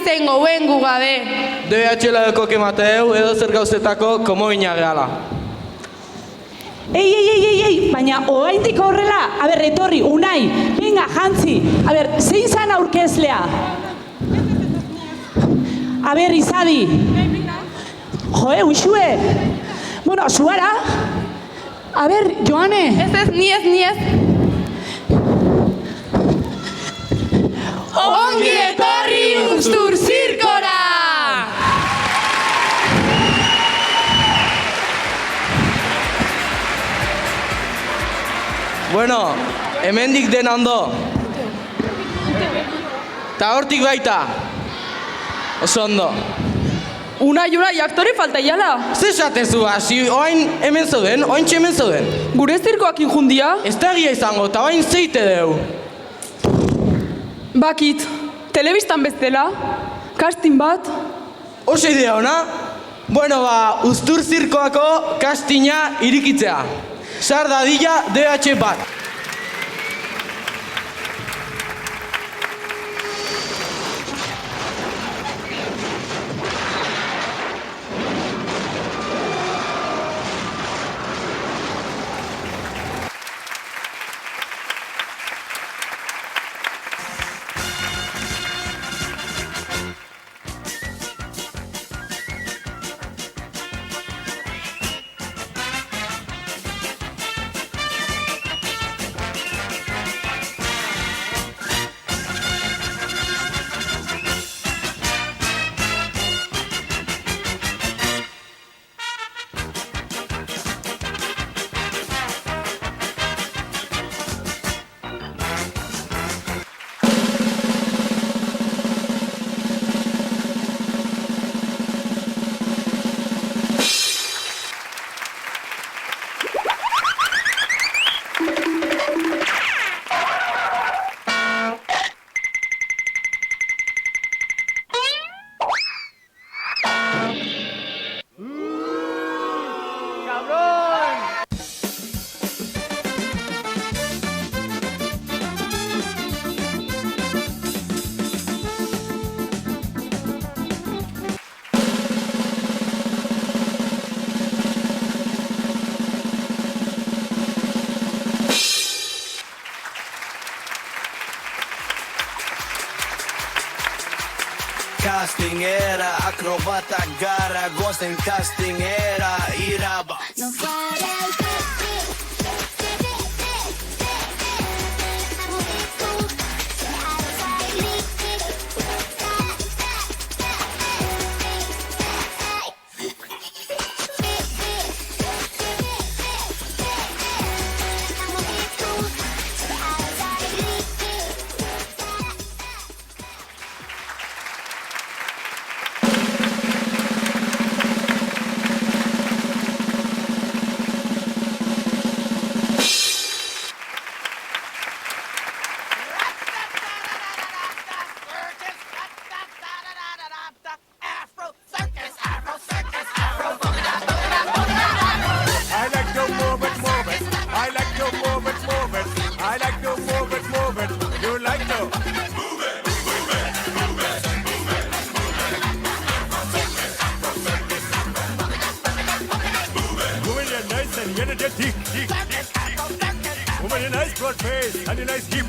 zein gouen gugabe. DHL-eko kemateu edo zer gauzetako komo inageala. Ei, baina oaindik horrela, etorri, Unai, venga, jantzi, zein zan aurkezlea? Izadi. Uxue. Bueno, zuara. Joane. Ez, ni ez. Ongi etorri Uztur Zirkora! Bueno, hemendik dena ondo. Ta hortik baita. Oso ondo. Unai, aktore falta iala. Zer esatezu, hasi oain hemen zauden, oaintxe hemen zauden. Gure zirkoak injundia? Ez da egia izango, eta oain zeite deu. Bakit, telebistan bezala, casting bat. Oso idea ona? Bueno, Uztur Zirkoako castinga irikitzea. Sar dadila DH bat. Casting era, acrobata gara, gozen casting era, iraba. No para el Woman, a nice broad face and a nice hip.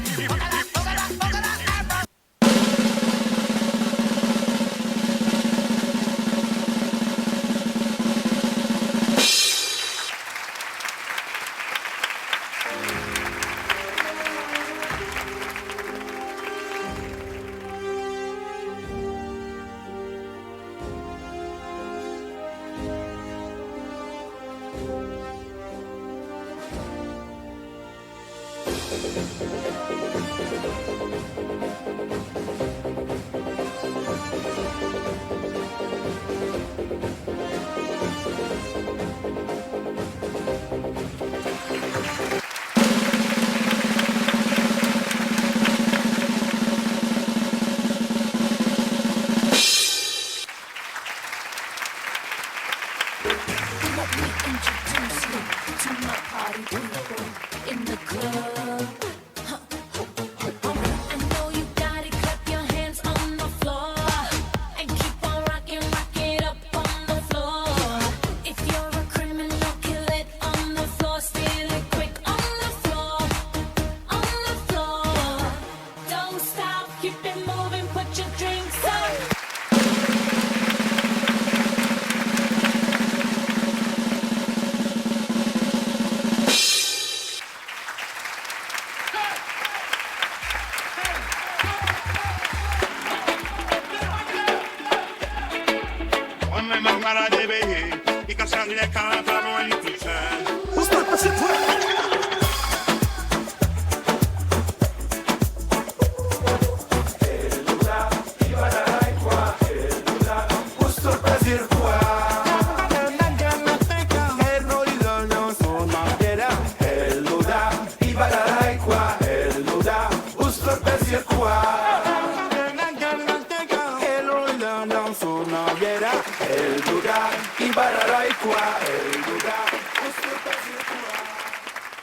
me mangara de behe. Y casarle cada pavo en el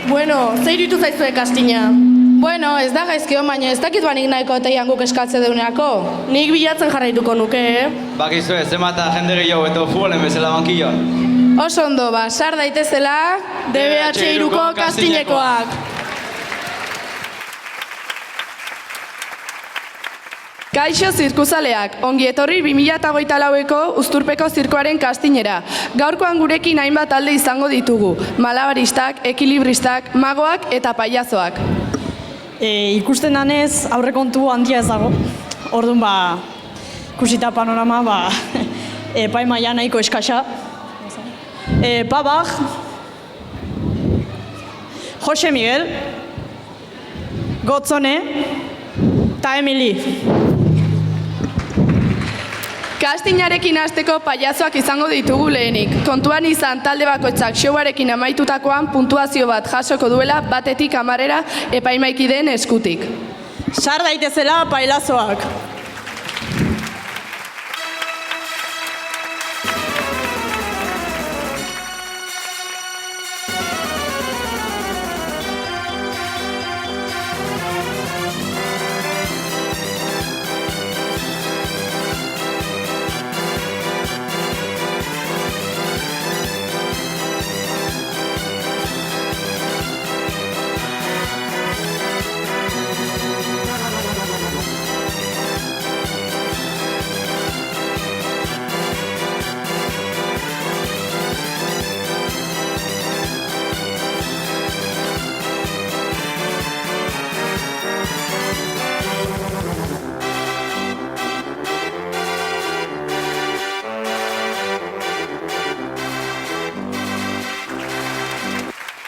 Bueno, zer iruditu zaizue kastina? Bueno, ez da gaizkio, baina ez dakit banik nahiko etaian guk eskatze deunerako. Nik bilatzen jarraituko nuke, Bakizue, zenbata jende gehiago eta futbolen bezala bankilloan. Oso ondo, sar daitezela DBH3ko kastinekoak. Kaixo zirkuzaleak, ongi etorri 2024ko Uzturpeko zirkoaren kastinera. Gaurkoan gurekin hainbat talde izango ditugu, malabaristak, ekilibristak, magoak eta paiazoak. Ikusten danez, aurrekontu handia ez dago. Orduan, ikusita panorama, epaimaia nahiko eskasa. Pabak, Jose Miguel, Gotzone, eta Emili. Kastinarekin hasteko paiazoak izango ditugu lehenik. Kontuan izan talde bakoitzak showarekin amaitutakoan puntuazio bat jasoko duela batetik 10 epaimaikideen eskutik. Sar daitezela pailazoak.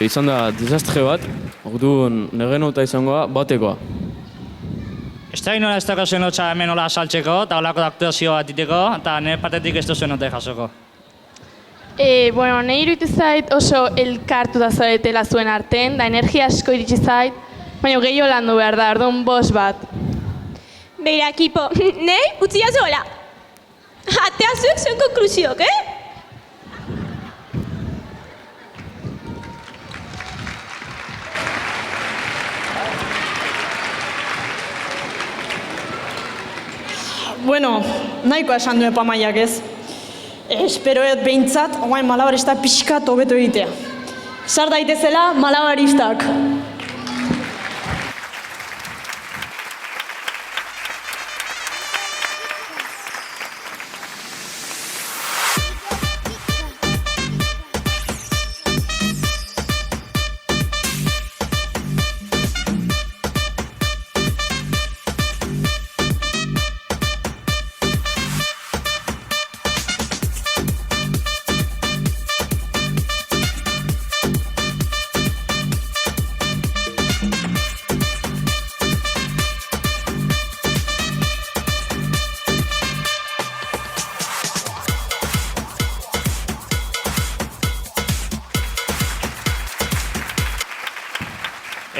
Izan da desastre bat, orduan nire nota izangoa batekoa. Ez da inola ez dako zuen lotxa hemen hola saltzeko, eta holako aktuazio bat diteko, eta nire partetik ez duzuen note jasoko. Bueno, nahi iruditu zait oso elkartu da zaretela zuen arten, da energia asko iritsi zait, baina gehiago landu behar da, orduan 5 bat. Beira, ekipo, nahi utzi jazola. Atea zuek zuen konklusiok, Bueno, nahikoa esan du epamaiak ez. Esperoet behintzat, oain malabarista pixkat hobeto egitea. Sar daitezela malabaristak.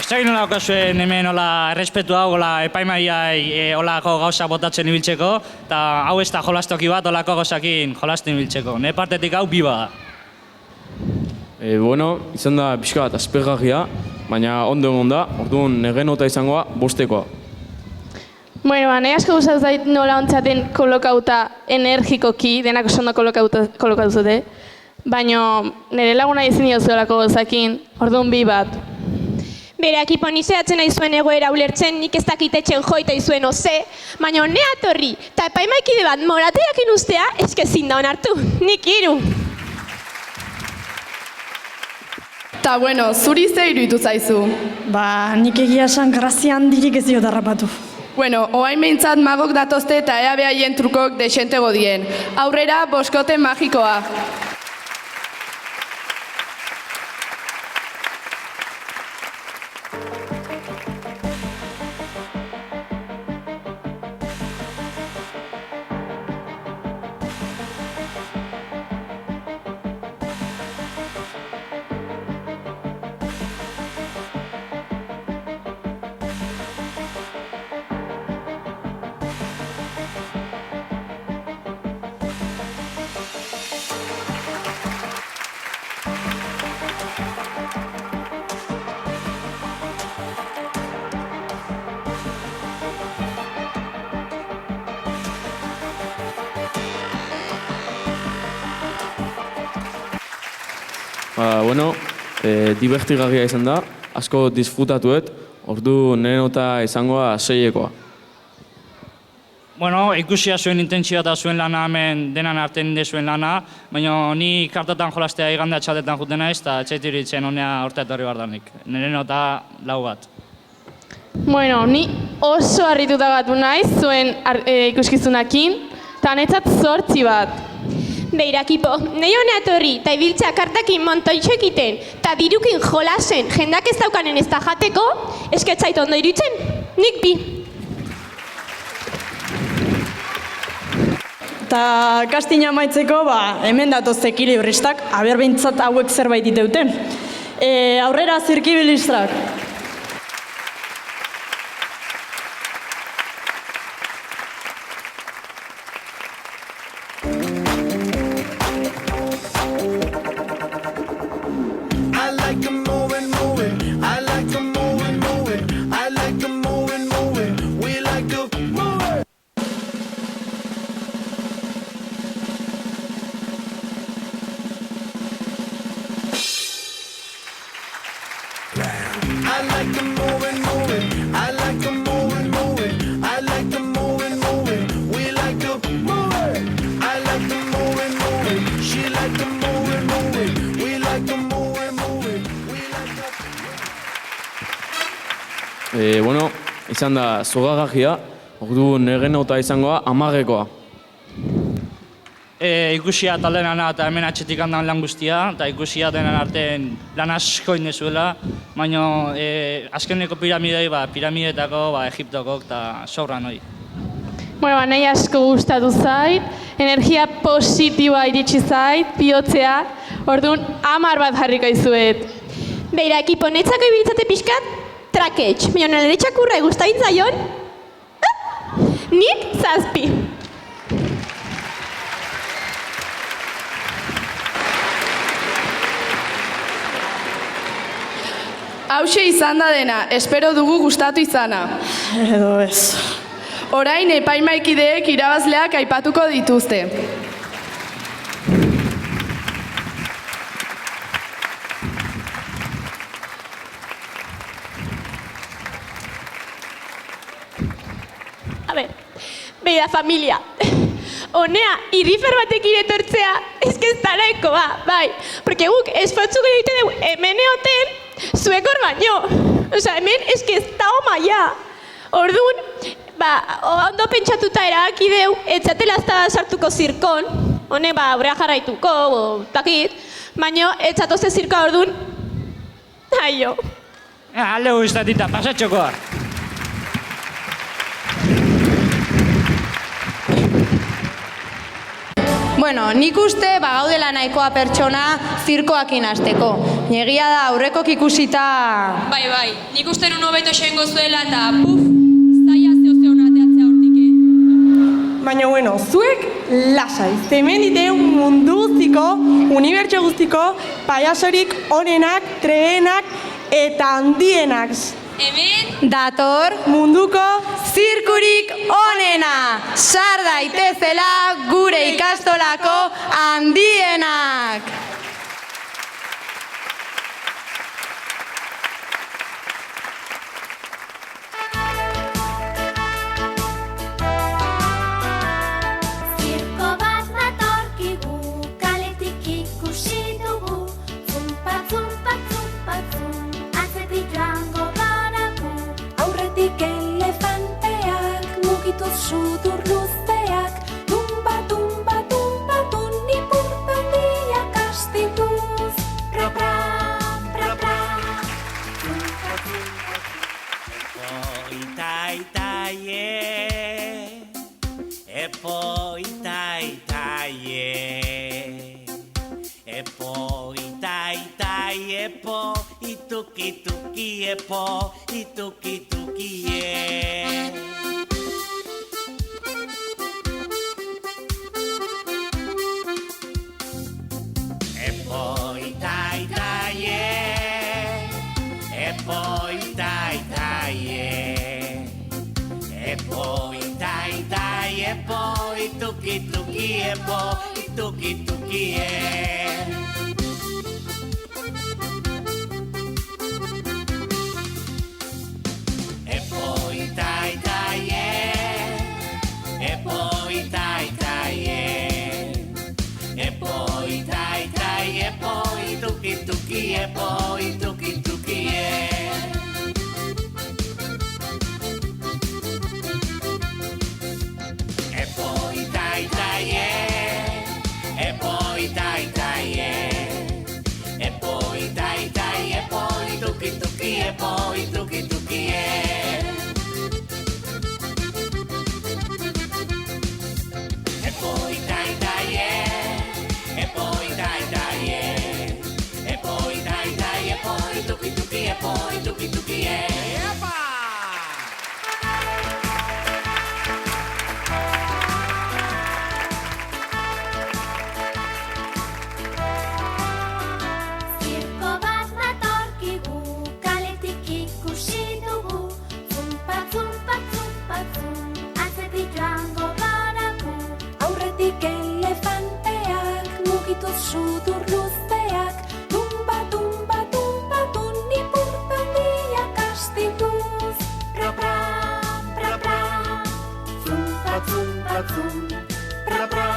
Ez da inola okazuen hemen hola errespetu hau, hola epaimaiai holako gauza botatzen ibiltzeko, eta hau ez da jolastoki bat holako gauzakin jolasten ibiltzeko. Ne partetik hau biba da. Bueno, izan da pixka bat aspergarria, baina ondo egon da, orduan nire nota izangoa 5. Bueno, nahi asko gustatu zait nola ontzaten kolokauta energikoki, denak oso ondo kolokatu zute, baina nire laguna ezin diozuelako gauzakin, orduan 2 bat. Bere ekipo nizeatzen nahi zuen egoera ulertzen, nik ez dakitetxen joita izuen oze, baina ne atorri, eta epaimaikide bat morateakin ustea, eskezin da onartu, nik 3. Ta bueno, zuri ze iruditu zaizu? Nik egia esan grazia handirik ez diot harrapatu. Bueno, oain behintzat magok datozte eta ea behaien trukok desentego dien. Aurrera, boskote magikoa. Bueno, divertigarria izan da, asko disfrutatuet, ordu nire nota izangoa 6-ekoa. Bueno, ikusia zuen intentzioa eta zuen lana hemen denan artean zuen lana, baina ni kartatan jolastea igande atxaldetan juten naiz, eta etxaitiritzen honea horta etorri bardanik. Nire nota 4 bat. Bueno, ni oso harrituta gatu naiz zuen ikuskizunakin, eta netzat 8 bat. Beira, kipo, nahi honea etorri, eta ibiltzea kartakin montoitxo egiten, eta dirukin jolasen jendak ez daukanen ez da jateko, esketzait ondo irutzen, nik 2. Eta kastina amaitzeko, hemen datoz ekilibristak, aber behintzat hauek zerbait iteuten. Aurrera zirkibilistrak. Bueno, izan da zogagarria, ordu nire nota izangoa 10-ekoa. Ikusia taldenana eta hemen atxetik handan lan guztia, eta ikusia denan artean lan asko indezuela, baina azkeneko piramidei, piramidetako, Egiptoko, eta sobra noi. Bueno, nahi asko gustatu zait, energia positiboa iritsi zait, bihotzea, orduan 10 bat jarriko izuet. Beira, ekipo, netzako ibiltzate pixkat, traketx, baina nire txakurra eguztain zaion? Nik 7. Hauxe izan da dena, espero dugu gustatu izana. Edo ez. Orain epaimaikideek irabazleak aipatuko dituzte. Beira, familia, honea, irrifer batekin etortzea, ez da nahikoa, bai. Porque guk esfortzuko egite dugu hemen egoten, zuek hor baino. Osa, hemen ez da maia. Orduan, ondo pentsatuta erabaki deu, etzatela sartuko zirkon, hone, aurrea jarraituko, dakit, baina etzatozte zirkoa orduan, aio. Alde guztatita, pasatxokoa. Bueno, nik uste gaudela nahikoa pertsona zirkoakin hasteko. Egia da aurrekok ikusita... Bai, nik uste nun hobeto xoengo zuela eta zaila zehona ateatzea hortik. Baina, bueno, zuek lasai. Hemen diteun mundu guztiko, unibertso guztiko, paiasorik onenak, trebenak eta handienak. Hemen dator munduko zirkurik onena. Sar daitezela gure ikastolako handienak. Elefantea Epo, itai, epo, ituki, epo, ituki, Epo, itai, epo, itai, epo, itai, epo, ituki, epo, ituki, Epo, itai, epo, itai, epo, itai, epo, ituki, epo, ituki, Epo, itai, epo, itai, epo, itai, epo, ituki, epo, ituki, Epo, itai, epo, itai, epo, itai, epo, ituki, epo, ituki, Epa! Zirko bat datorkigu, kaletik ikusi dugu, zumpa, zumpa, zumpa, zum, atzetik joango garagu. Aurretik elefanteak, mugitu sudur luzeak, tumba, tumba, tumba, nipurtandiak astituz. Pra, pra, pra, pra, zumpa, zumpa, zum, pra, pra,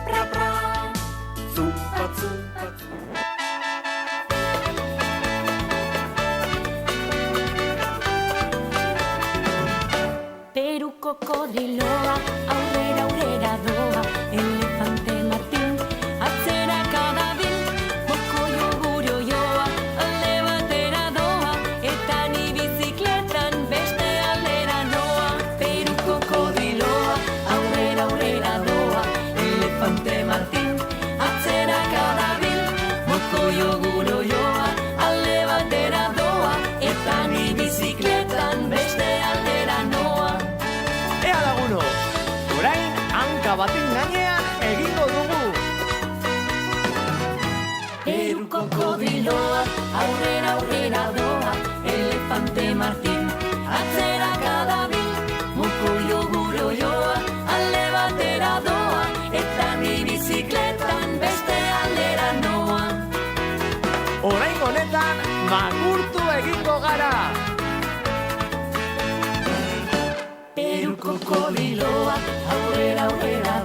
pra, pra, zumpa, zumpa, zum. Peruko kodiloa, aurrera doa, elefante Martin, atzera kadabil, mokoio gurioioa, alde batera doa, eta ni bizikletan beste aldera noa. Peruko kodiloa, aurrera doa, elefante Martin, atzera kadabil, mokoio gurioioa, alde batera doa, eta ni bizikletan beste aldera noa. Ea laguno, orain hanka baten gainean egingo dugu. Peruko kodiloa, aurrera doa, elefante Martin, atzera kadabil, mokoio gurioioa, alde batera doa, eta ni bizikletan beste aldera noa. Orain honetan makurtu egingo gara. Peruko kodiloa, aurrera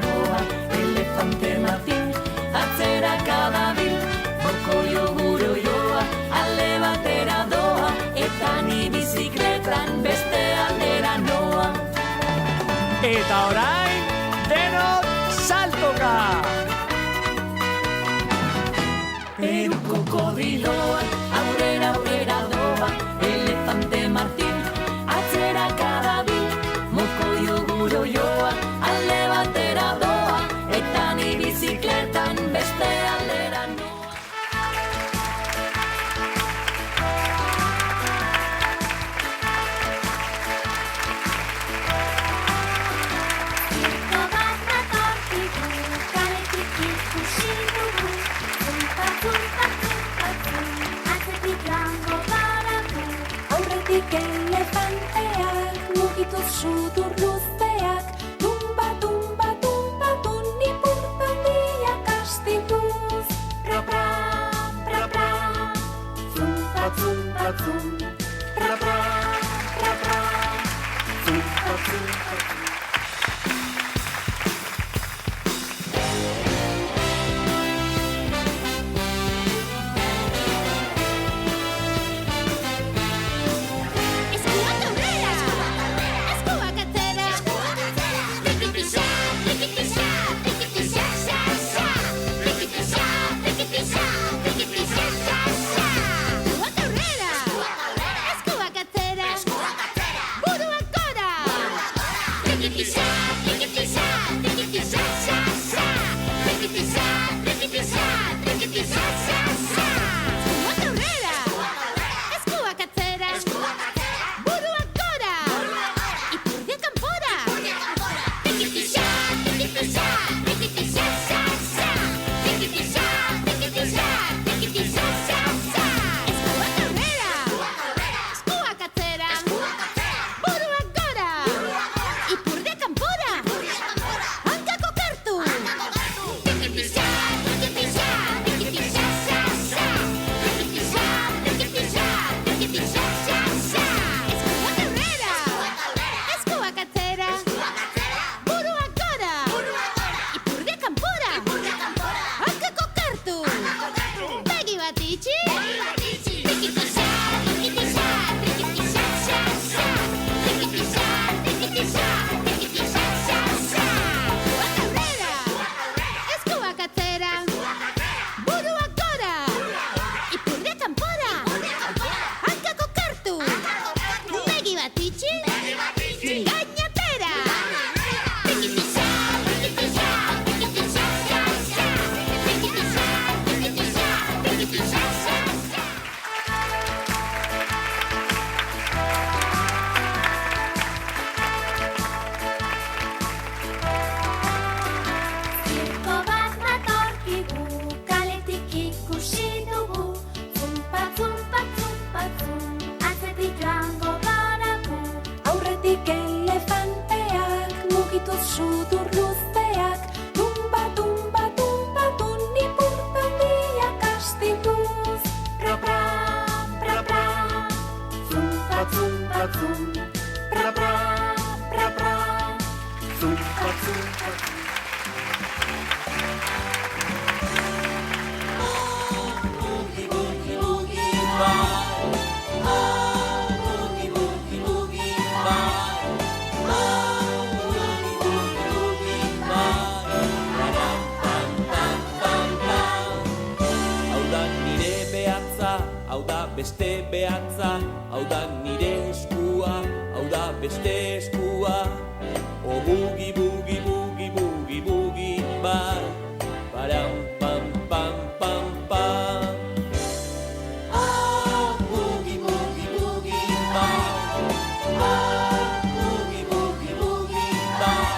doa, elefante Martin, atzera kadabil, mokoio gurioioa, alde batera doa, eta ni bizikletan beste aldera noa. Eta orain, denok saltoka! Peruko kodiloa, aurrera doa, elefante Martin, atzera kadabil, mokoio gurioioa, alde batera doa, eta ni bizikletan beste aldera noa. Zirko bat datorkigu, kaletik ikusi dugu, zumpa, zumpa, zumpa, zum, atzetik joango garagu. Aurretik elefanteak, mugitu sudur luzeak, tumba, tumba, tumba, nipurtandiak astituz. Pra, pra, pra, pra, zumpa, zumpa, zum, pra, pra, pra, pra, zumpa, zumpa, zum. Eskuak aurrera! Eskuak atzera! Rikitisa, rikitisa, rikitisa, sa, sa! Rikitisa, rikitisa, rikitisa, sa, sa! Eskuak aurrera! beste behatza, hau da nire eskua, hau da beste eskua. O bugi, bugi, bugi, bugi, bugi, bai. Param, pam, pam, pam, pam. Ah, bugi, bugi, bugi, bai. Ah, bugi, bugi, bugi, bai.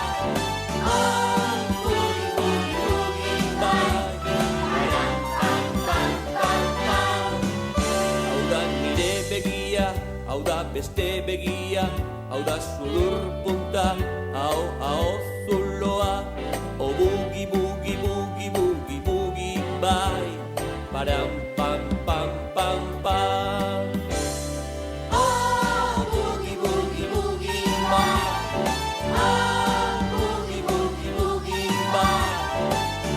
Ah, bugi, bugi, bugi, bai. Param, pam, pam, pam, pam. Hau da nire begia, hau da beste begia, hau da sudur punta, hau zuloa. O bugi, bugi, bugi, bugi, bugi, bai. Param, pam, pam, pam, pam. Ah, bugi, bugi, bugi, bai. Ah, bugi, bugi, bugi, bai.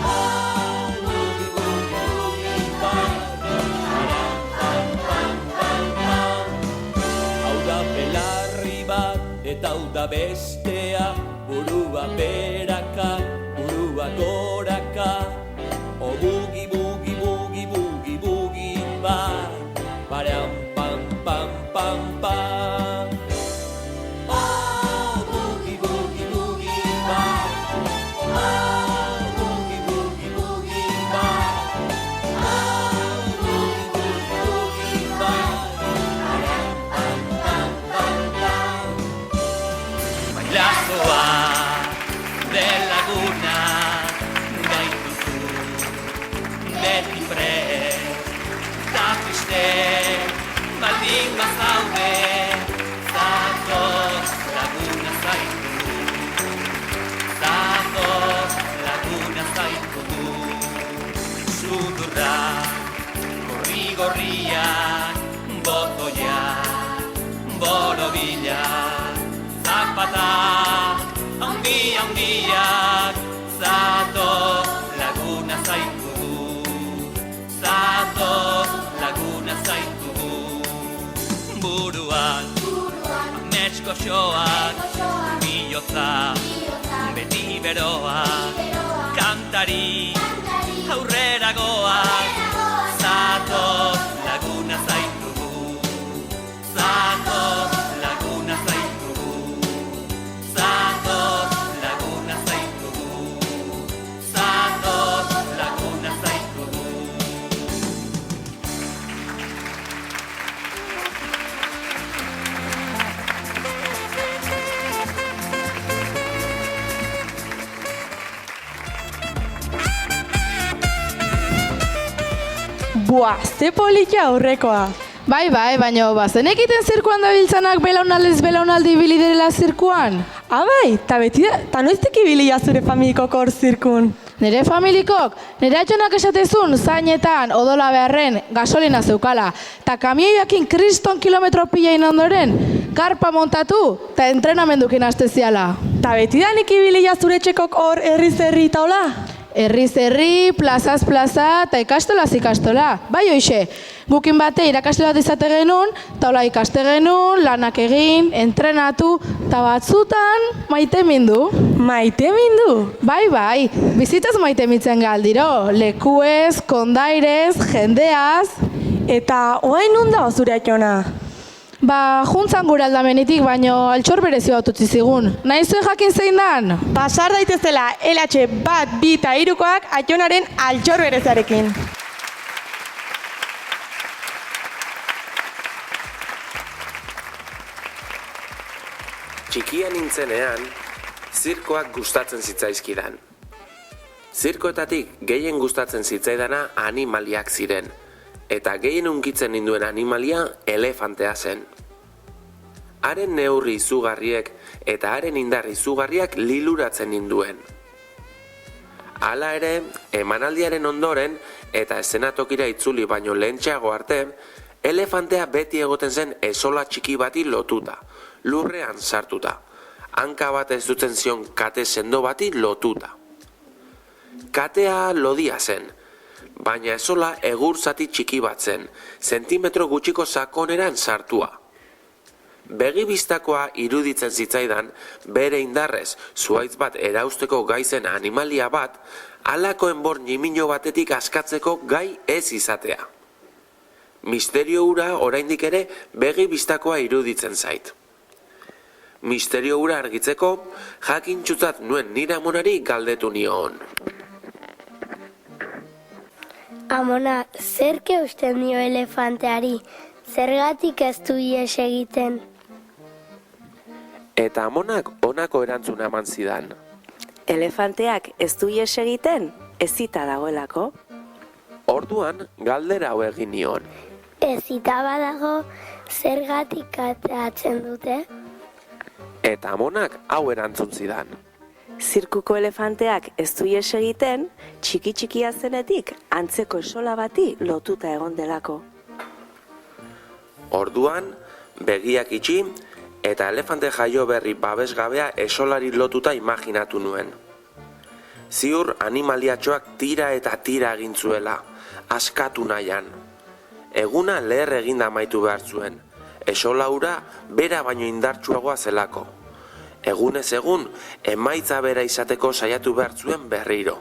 Ah, bugi, bugi, bugi, bai. Param, pam, pam, pam, pam. Hau da belarri bat, eta hau da bestea, burua beraka, burua goraka. O bugi, bugi, bugi, bugi, bugi, bai. Param, pam, pam, pam, pam. Ah, bugi, bugi, bugi, bai. Ah, bugi, bugi, bugi, bai. Ah, bugi, bugi, bugi, bai. Param, pam, pam, pam, pam. Bailazoa de laguna, gaituzu, beti prest, da piste, baldin bazaude, zatoz laguna zaitu, zatoz laguna zaitu du. Sudurra, gorri-gorriak, botoiak, borobilak, zapata, handi-handiak, zatoz laguna zaitu du, zatoz laguna zaitu du. Buruan, amets goxoak, bihotza, beti beroak, kantari, aurrera goak, zatoz laguna zaitu du, zatoz laguna zaitu du, zatoz laguna zaitu du, zatoz laguna zaitu du. Buah, ze politia aurrekoa. Bai, baina bazenekiten zirkuan dabiltzanak belaunaldez belaunaldi ibili direla zirkuan? Bai, ta noiztik ibilia zure familikok hor zirkun? Nire familikok, nire atxonak esatezun zainetan odola beharren gasolina zeukala, eta kamioiakin kriston kilometro pilain ondoren, karpa montatu eta entrenamendukin asteziala. Ta betidanik ibilia zure txekok hor herriz-herri taula? Herriz-herri, plazaz plaza eta ikastolaz ikastola. Bai hoixe, gukin bate irakaste bat izate genuen, taula ikaste genuen, lanak egin, entrenatu, eta batzutan maite mindu. Maite mindu? Bai, bizitaz maite mitzen galdiro, lekuez, kondairez, jendeaz. Eta oain nunda zure atxona? Juntzan gure aldamenitik, baino altxor berezi bat utzi zigun. Nahi zuen jakin zein dan? Pasar daitezela LH 1, 2 eta 3koak atxonaren altxor berezarekin. Txikia nintzenean, zirkoak gustatzen zitzaizkidan. Zirkoetatik gehien gustatzen zitzaidana animaliak ziren, eta gehien hunkitzen ninduen animalia elefantea zen. Haren neurri izugarriek eta haren indar izugarriak liluratzen ninduen. Hala ere, emanaldiaren ondoren eta eszenatokira itzuli baino lehentxeago arte, elefantea beti egoten zen esola txiki bati lotuta, lurrean sartuta. Hanka bat ez dutzen zion kate sendo bati lotuta. Katea lodia zen, baina esola egur zati txiki bat zen, zentimetro gutxiko sakoneran sartua. Begibistakoa iruditzen zitzaidan, bere indarrez zuhaitz bat erausteko gaizen animalia bat, halako enbor ñimino batetik askatzeko gai ez izatea. Misterio hura oraindik ere begi bistakoa iruditzen zait. Misterio hura argitzeko, jakintsutzat nuen nire amonari galdetu nion. Amona, zerke usten dio elefanteari? Zergatik ez du ihes egiten? Eta amonak honako erantzuna eman zidan. Elefanteak ez du ihes egiten, ezita dagoelako. Orduan, galdera hau egin nion. Ezita badago, zergatik ateratzen dute? Eta amonak hau erantzun zidan. Zirkuko elefanteak ez du ihes egiten, txiki-txikia zenetik antzeko esola bati lotuta egon delako. Orduan, begiak itxi, eta elefante jaio berri babesgabea esolari lotuta imaginatu nuen. Ziur animaliatxoak tira eta tira egin zuela, askatu nahian. Eguna leher eginda amaitu behar zuen, esola hura bera baino indartsuagoa zelako. Egunez egun, emaitza bera izateko saiatu behar zuen berriro.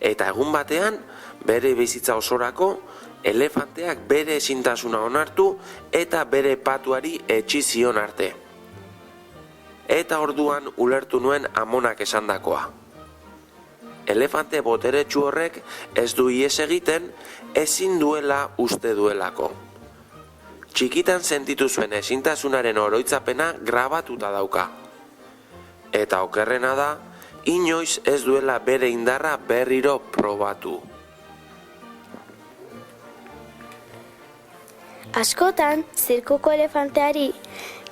Eta egun batean, bere bizitza osorako, elefanteak bere ezintasuna onartu eta bere patuari etsi zion arte. Eta orduan ulertu nuen amonak esandakoa. Elefante boteretsu horrek ez du ihes egiten, ezin duela uste duelako. Txikitan sentitu zuen ezintasunaren oroitzapena grabatuta dauka. Eta okerrena da, inoiz ez duela bere indarra berriro probatu. Askotan, zirkuko elefanteari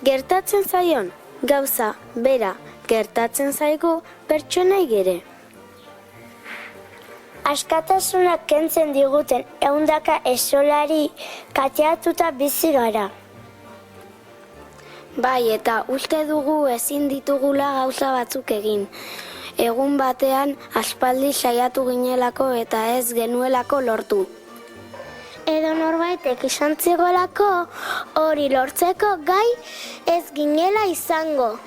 gertatzen zaion gauza bera gertatzen zaigu pertsonai ere. Askatasunak kentzen diguten ehundaka esolari kateatuta bizi gara. Bai, eta uste dugu ezin ditugula gauza batzuk egin. Egun batean aspaldi saiatu ginelako eta ez genuelako lortu. Edo norbaitek izan zegoelako hori lortzeko gai ez ginela izango.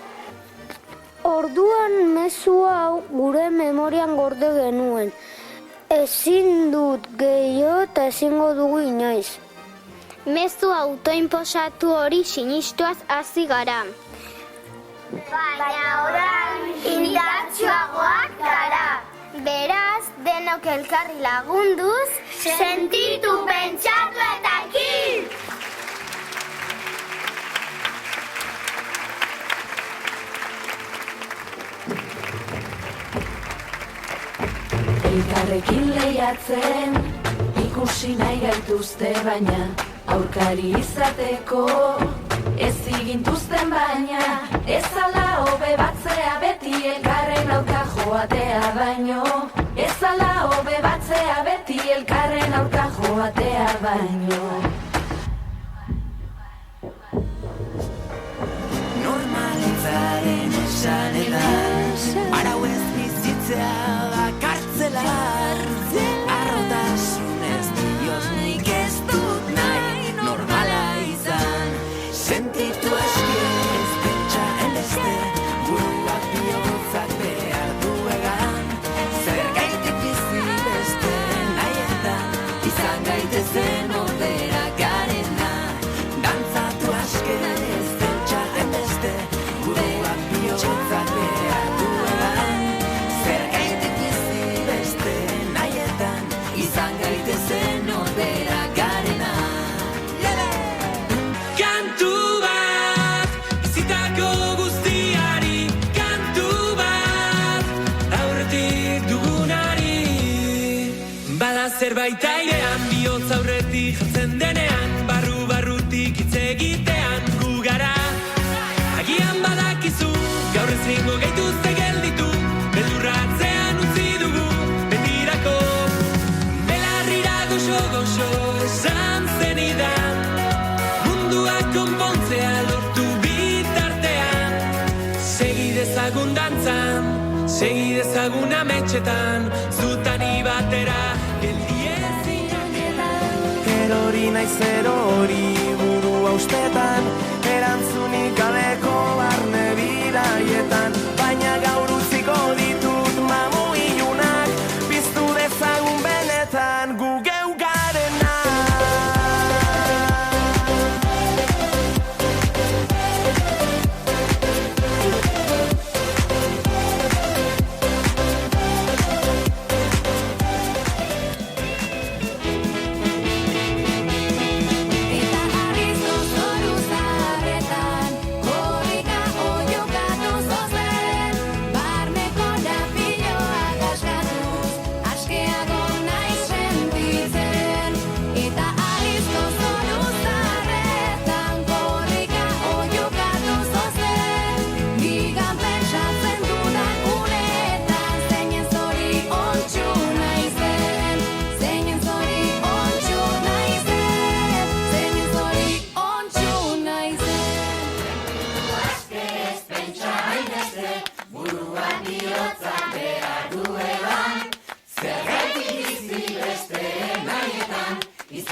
Orduan mezu hau gure memorian gorde genuen. Ezin dut gehiago eta ezingo dugu inoiz. Mezu autoinposatu hori sinistuaz hasi gara. Baina orain indartsuagoak gara. Beraz, denok elkarri lagunduz, sentitu, pentsatu eta ekil! Elkarrekin lehiatzen, ikusi nahi gaituzte baina, aurkari izateko, ez igintuzten baina, ez ala hobe batzea beti elkarren aurka joatea baino, ez ala hobe batzea beti elkarren aurka joatea baino. Normalitzaren esanetan, arau ez bizitzea da kartzela, arrotasunez dioz nik ez dut nahi normala izan. Sentitu aski ez pentsa eleste, buruak bihotzak behar duegan. Zer gaitik bizi beste nahietan, izan gaitezen ordera garena. Dantzatu aski ez pentsa eleste, buruak bihotzak behar duegan. Zer gaitik bizi beste nahietan, izan gaitezen ordera garena. Kantu bat, bizitako guztiari. Kantu bat, aurretik dugunari. Bada zerbait airean, bihotz aurretik jartzen denean, barru-barrutik hitz egitean gu gara. Agian badakizu, gaur ezingo gaituzte gelditu, beldurratzean utzi dugu, betirako. Belarrira goxo-goxo esan zenidan, munduak konpontzea lortu bitartean. Segi dezagun dantzan, segi dezagun ametxetan, zutani batera geldi ezinak. Erori naiz erori burua ustetan, erantzunik gabeko barne bidaietan, baina gaur utziko ditut mamu ilunak, piztu dezagun benetan gu geu garena.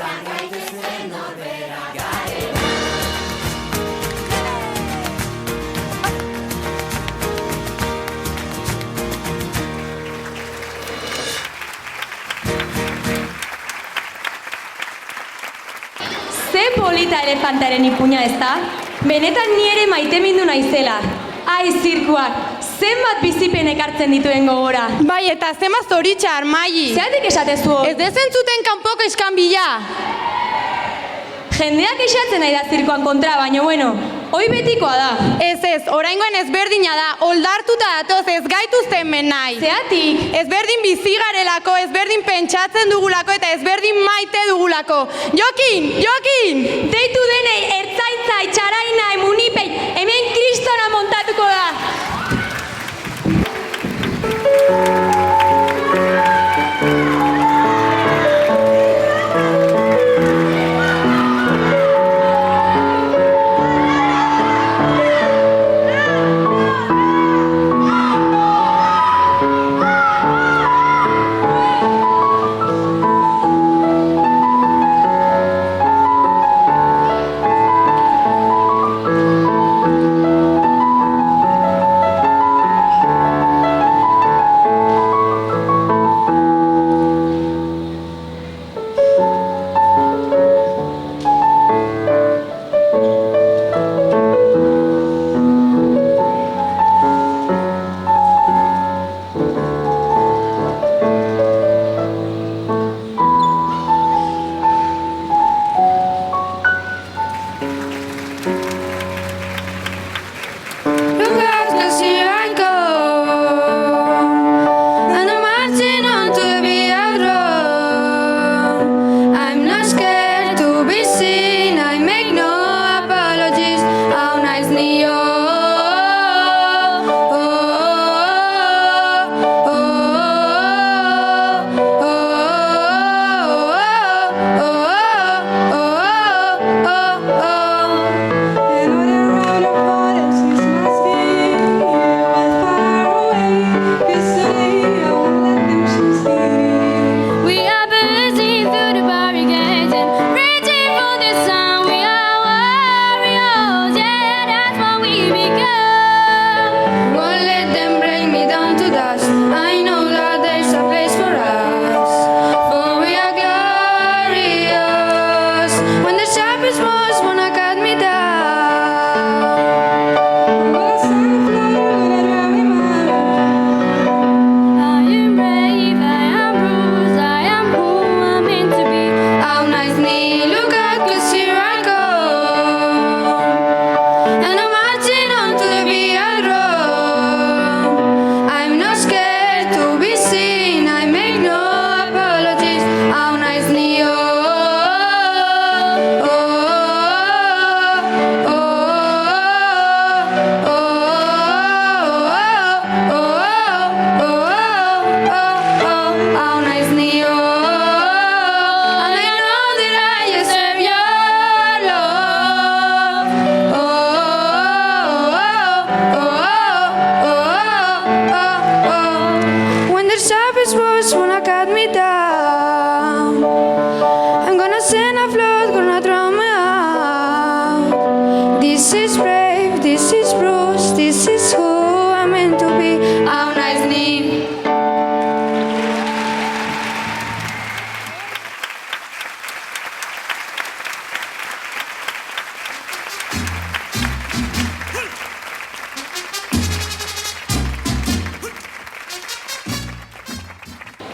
izan gaitezen norbera garela. Ze polita elefantaren ipuña ez da? Benetan ni ere maitemindu naizela. Ai, zirkuak, zenbat bizipen ekartzen dituen gogora. Bai, eta zenbat zoritxar, Maili. Zeratik esatezu? Ez dezentzuten kanpoko iskanbila. Jendeak esatzen nahi da zirkoan kontra, baina bueno, hoi betikoa da. Ez, oraingoen ezberdina da, oldartuta datoz ez gaituzten men nahi. Zeratik? Ezberdin bizi garelako, ezberdin pentsatzen dugulako eta ezberdin maite dugulako. Jokin! Deitu denei, ertzaintza, itxaraina, emunipei, hemen kristona montatuko da.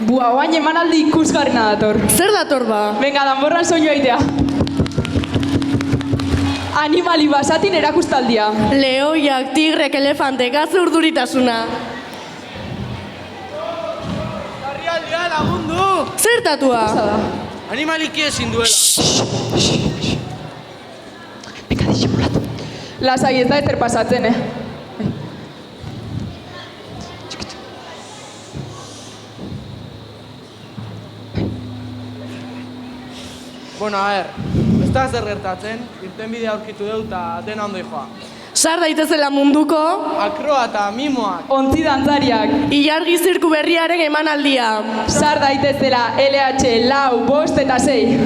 Bua, oain emanaldi ikusgarrina dator. Zer dator ba? Venga, danborran soinu aitea. Animali basatin erakustaldia. Lehoiak, tigrek, elefantek, atze urduritasuna. Larrialdia lagundu! Zer tatua? Animaliki ezin duela. Venga, disimulatu. Lasai ez da ezer pasatzen, Bueno, a ver, ez da zer gertatzen, irtenbidea aurkitu dut eta dena ondo joa. Sar daitezela munduko akroa eta mimoak, ontzi dantzariak, ilargi zirku berriaren emanaldia. Sar daitezela LH, 4, 5 eta 6.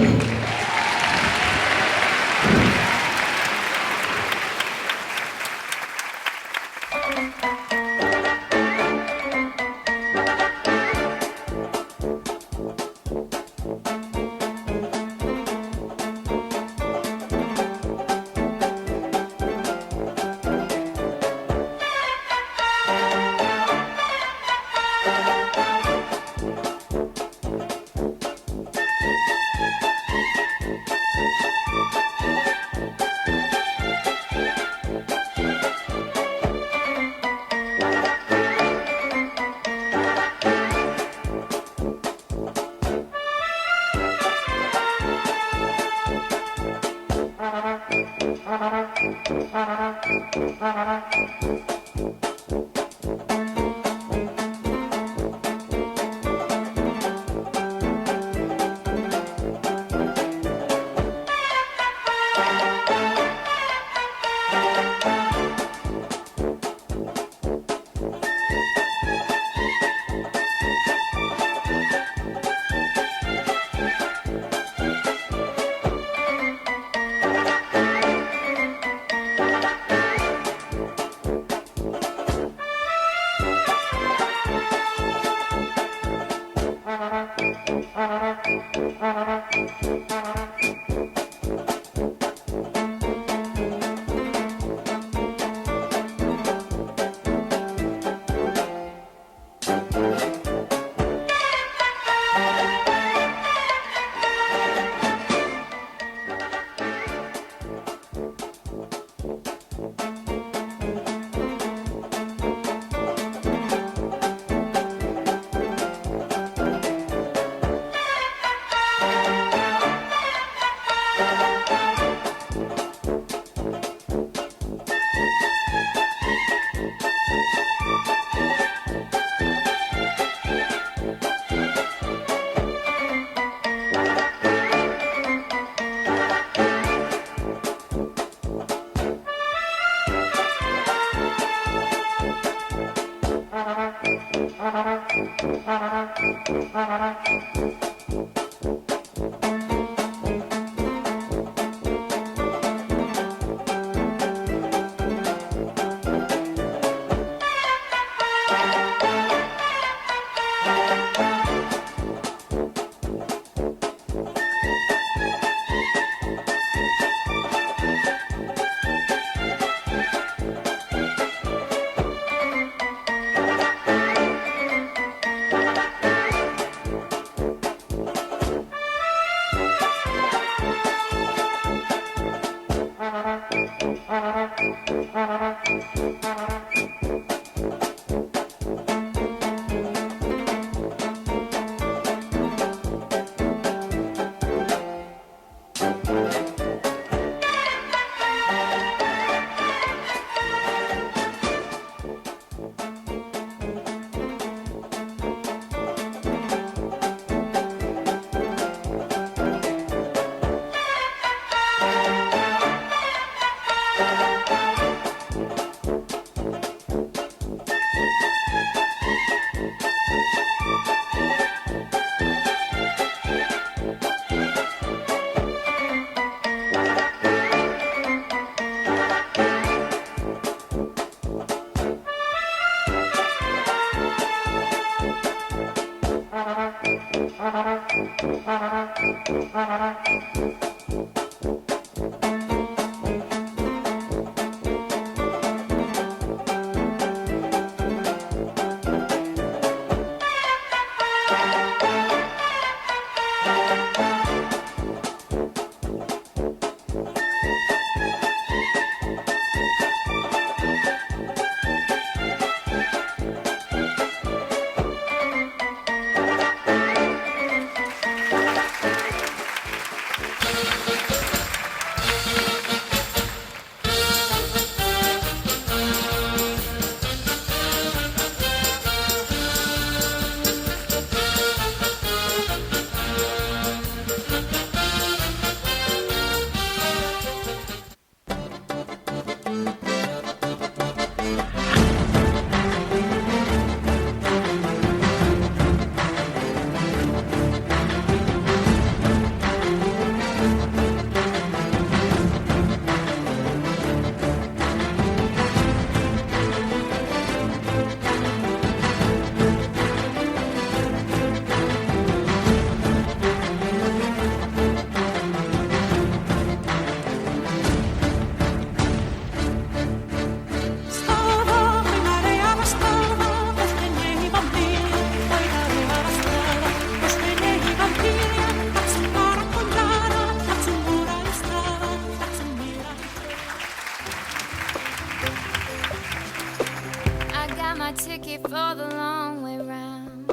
Ticket for the long way round,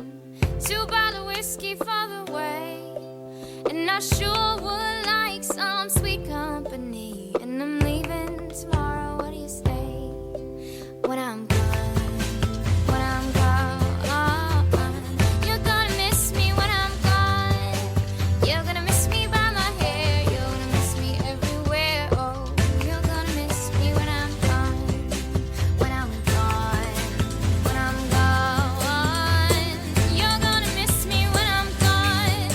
2 bottles of whiskey for the way, and I sure would like some sweet company, and I'm leaving tomorrow. What do you say? When I'm gone, when I'm gone, you're gonna miss me when I'm gone. You're gonna miss me by my hair. You're gonna miss me everywhere. Oh, you're gonna miss me when I'm gone. When I'm gone, when I'm gone, you're gonna miss me when I'm gone.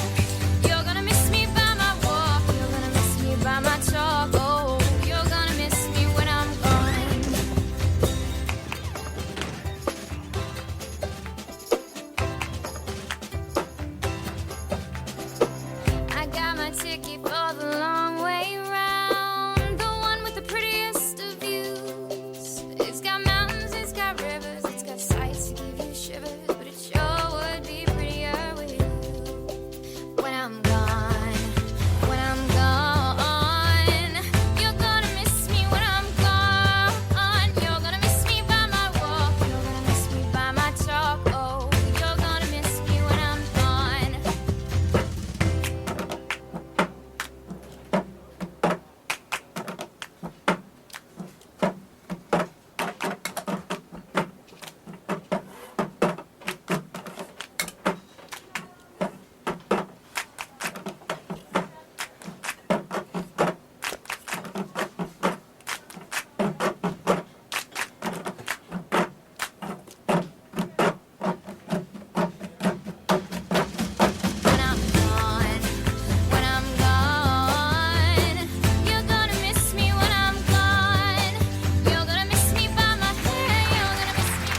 You're gonna miss me by my walk. You're gonna miss me by my talk. Oh, you're gonna miss me when I'm gone. I got my ticket for the long way round, the one with the prettiest of views. It's got mountains, it's got rivers, it's got sights to give you shivers, but it sure would be prettier with you. When I'm gone, when I'm gone, you're gonna miss me when I'm gone. You're gonna miss me by my walk, you're gonna miss me by my talk. Oh, you're gonna miss me when I'm gone. When I'm gone, when I'm gone, you're gonna miss me when I'm gone. You're gonna miss me by my hair. You're gonna miss me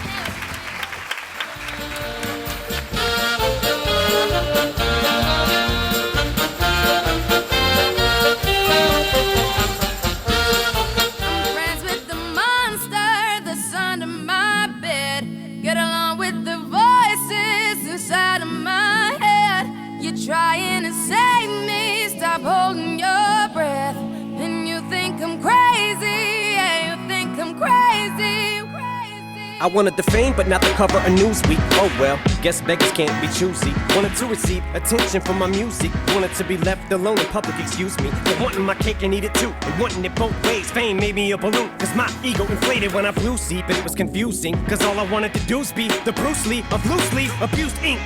I'm friends with the monster that's under my bed. Get along with the voices inside of my head. You're trying to save me, stop holding your breath. And you think I'm crazy, yeah, you think I'm crazy. I wanted the fame, but not the cover of Newsweek. Oh well, guess beggars can't be choosy. Wanted to receive attention from my music. Wanted to be left alone in public, excuse me. But wanting my cake and eat it too, and wanting it both ways. Fame made me a balloon, cause my ego inflated when I flew see. But it was confusing, cause all I wanted to do was be the Bruce Lee of loosely abused ink.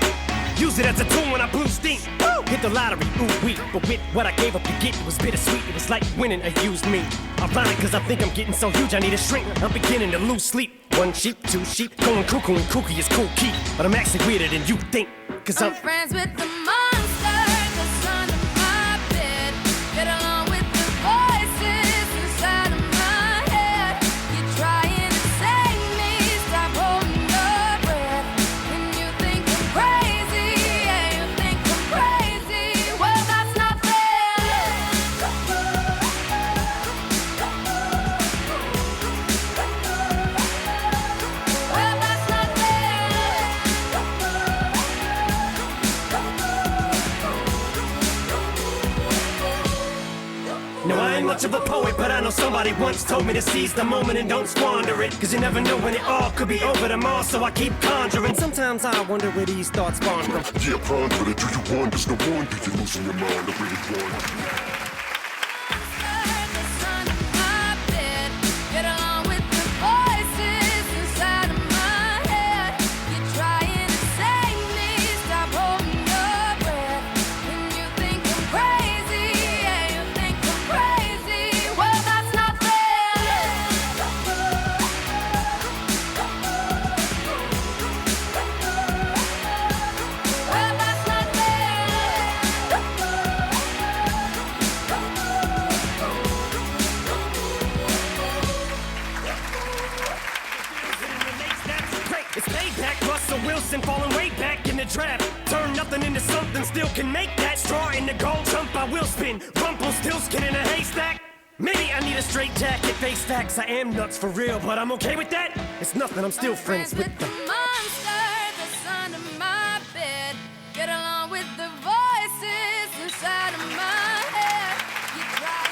Use it as a tool when I blew steam. Woo! Hit the lottery, ooh wee. But with what I gave up to get, it was bittersweet. It was like winning a used me. Ironic, cause I think I'm getting so huge I need a shrink. I'm beginning to lose sleep. One sheep, two sheep, going cuckoo and kooky is cool key. But I'm actually weirder than you think, cause I'm friends with the monster that's under my bed. Get along with the voices inside of my head. You're trying to save me, stop holding your breath. And you think I'm crazy, yeah, you think I'm crazy. Well, that's not fair. Well, that's not No, I ain't much of a poet, but I know somebody once told me to seize the moment and don't squander it. Cause you never know when it all could be over tomorrow, so I keep conjuring. Sometimes I wonder where these thoughts spawn from. Yeah, ponder it. Do you wonder? There's no wonder you're losing your mind. I really wonder. Get along with the voices inside of my head. You're trying to save me, stop holding your breath. And you think I'm crazy, yeah, you think I'm crazy. Well, that's not fair. Well, that's not It's payback, Russell Wilson falling way back in the draft. Turn nothing into something, still can make that. Straw in the gold jump, I will spin. Rumpelstiltskin in a haystack. Maybe I need a straight jacket, face facts. I am nuts for real, but I'm okay with that. It's nothing, I'm still friends with them. monster that's under my bed. Get along with the voices inside of my head. You're trying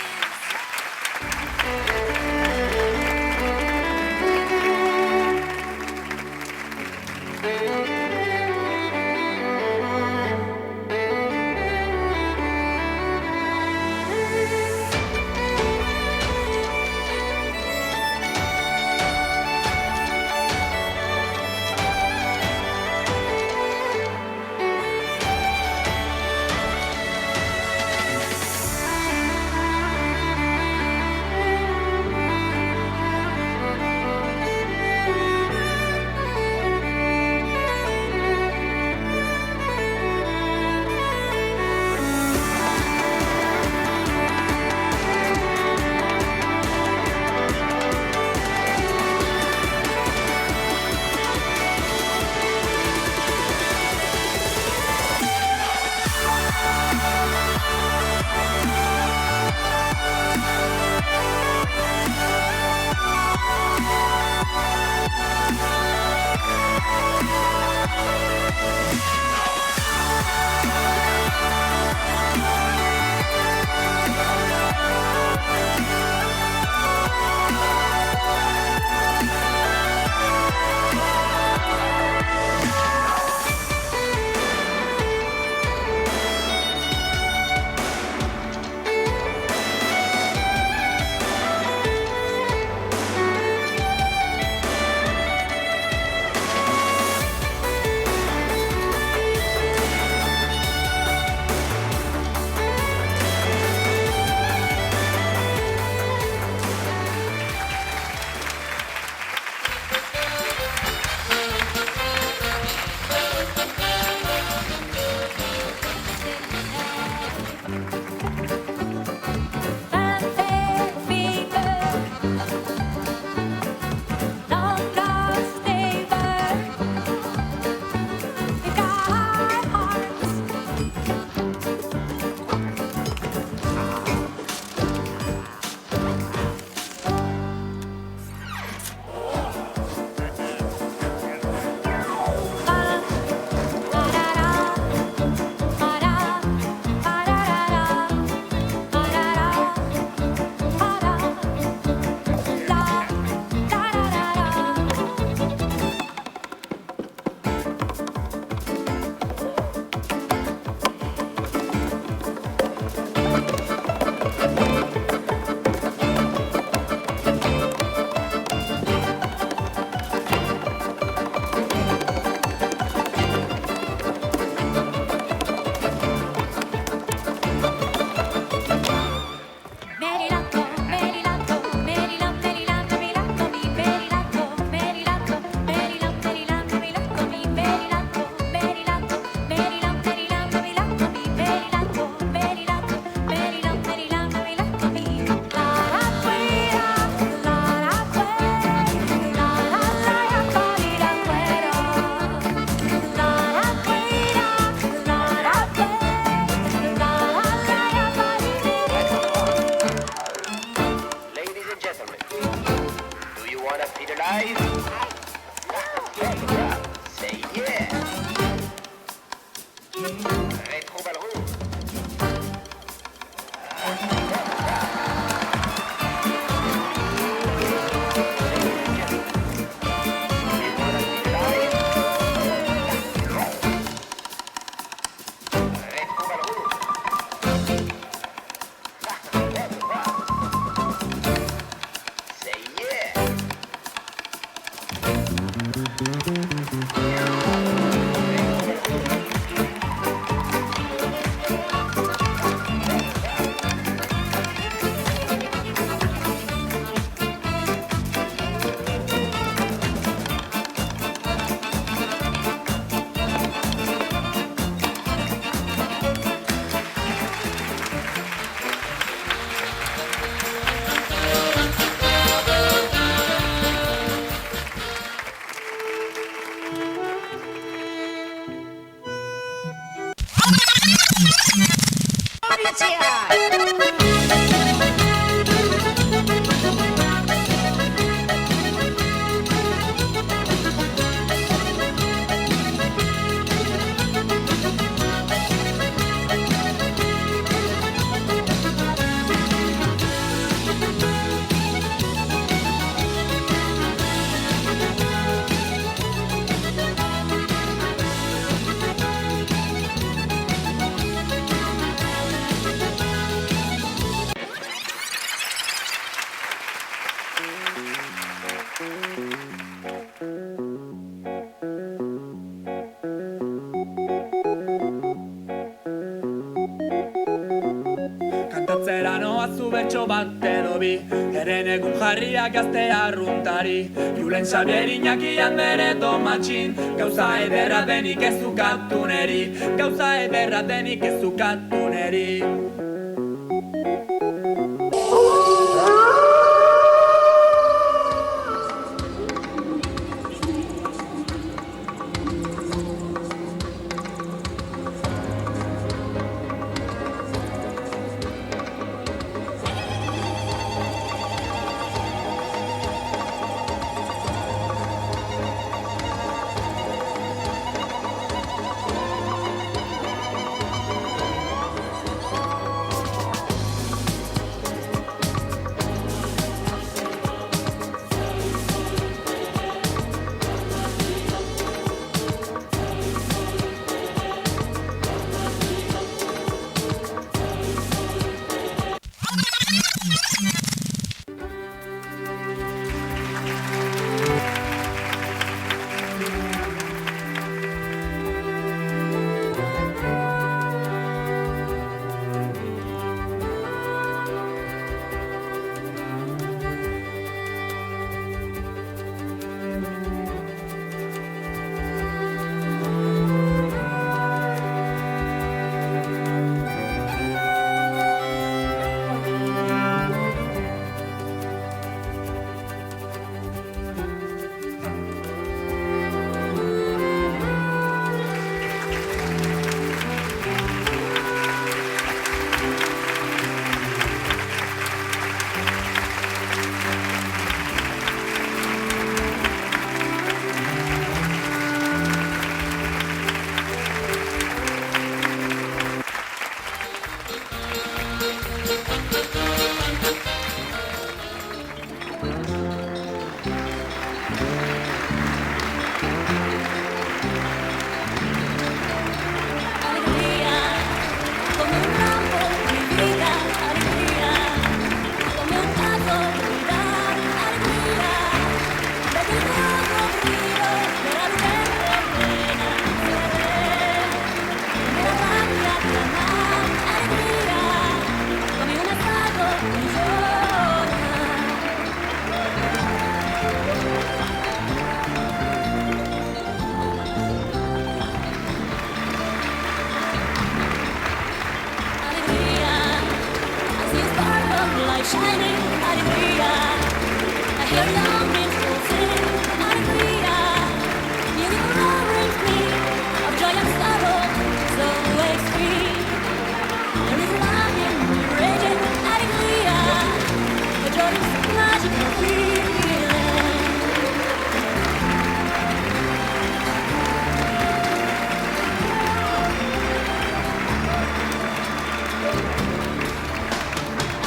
Kantatzera noa zu bertso bat edo bi, eren egun jarriak gazte arruntari. Julen Xabier Iñakian bere tomatxin, gauza ederra denik ez ukatu neri, gauza ederra denik ez ukatu neri.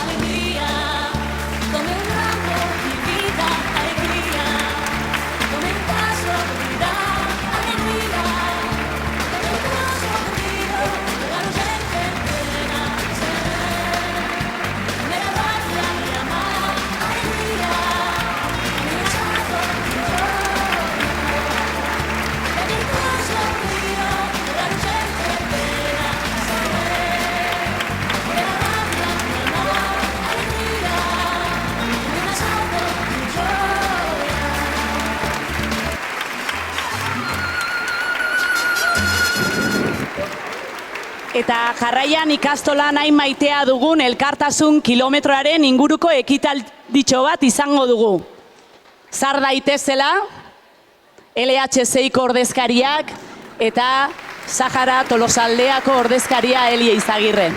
Alegría, come un ramo di vita, alegría. eta jarraian ikastolan hain maitea dugun elkartasun kilometroaren inguruko ekitalditxo bat izango dugu. Zar daitezela, LHC-ko ordezkariak eta Sahara Tolosaldeako ordezkaria Elie Izagirre.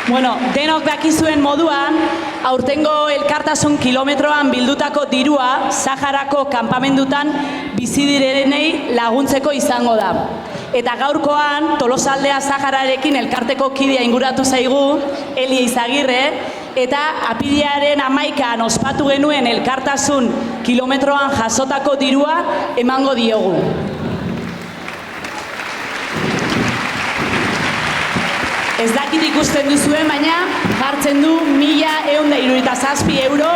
Bueno, denok dakizuen moduan, aurtengo elkartasun kilometroan bildutako dirua Saharako kanpamendutan bizi direnei laguntzeko izango da. Eta gaurkoan, Tolosaldea Sahararekin elkarteko kidea inguratu zaigu, Elie Izagirre, eta apirilaren 11an ospatu genuen elkartasun kilometroan jasotako dirua emango diogu. Ez dakit ikusten duzuen, baina jartzen du 1.167 euro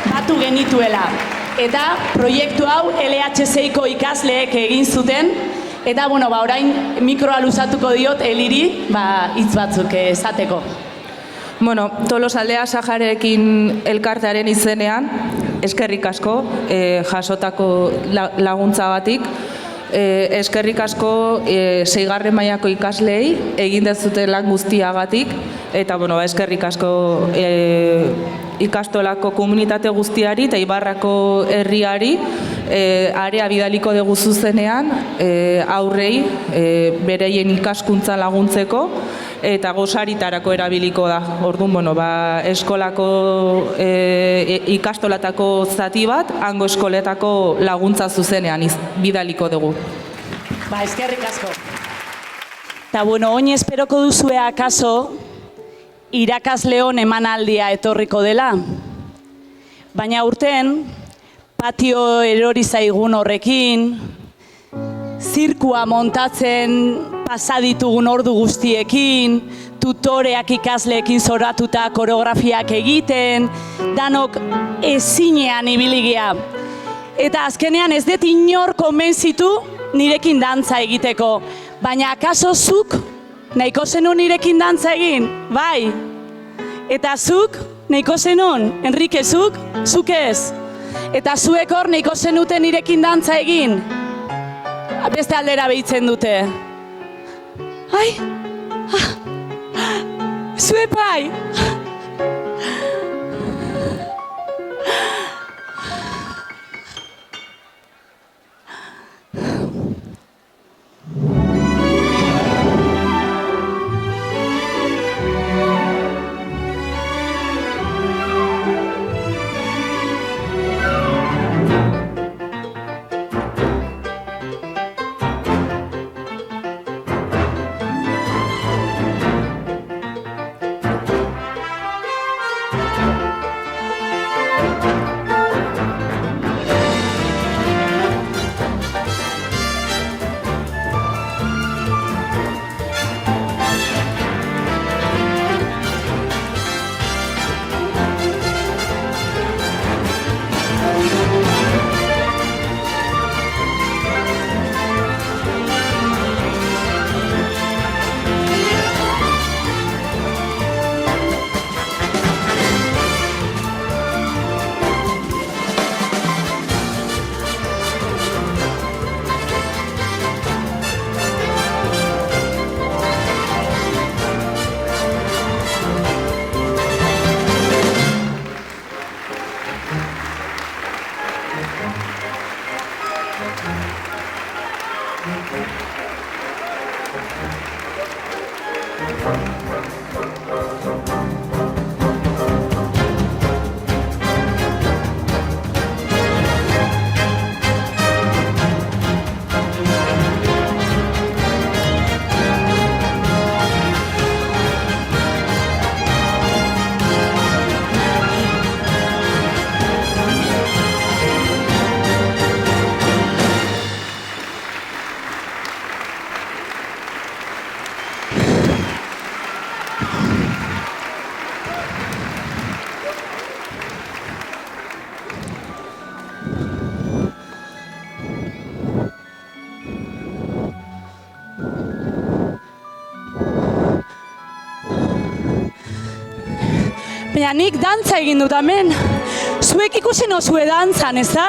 batu genituela. Eta proiektu hau LHC-ko ikasleek egin zuten, eta orain mikroa luzatuko diot Eliri hitz batzuk esateko. Tolosaldea Saharekin elkartearen izenean, eskerrik asko jasotako laguntza batik. Eskerrik asko 6. mailako ikasleei egin dezute lan guztiagatik, eta eskerrik asko ikastolako komunitate guztiari eta Ibarrako herriari area bidaliko dugu zuzenean aurrei bereien ikaskuntza laguntzeko eta gosaritarako erabiliko da. Orduan, eskolako ikastolatako zati bat, hango eskoletako laguntza zuzenean bidaliko dugu. Eskerrik asko. Eta oin esperoko duzue akaso irakasleon emanaldia etorriko dela. Baina urten, patio erori zaigun horrekin, zirkua montatzen pasaditugun ordu guztiekin, tutoreak ikasleekin zoratuta koreografiak egiten, danok ezinean ibiligia. Eta azkenean ez dut inor konbentzitu nirekin dantza egiteko. Baina akaso zuk nahiko zenun nirekin dantza egin? Bai. Eta zuk nahiko zenun? Enrique, zuk ez? Eta zuek hor nahiko zenuten nirekin dantza egin? Beste aldera behitzen dute. Ai, zuek bai. Baina nik dantza egin dut hemen. zuek ikusi nozue dantzan, ez da?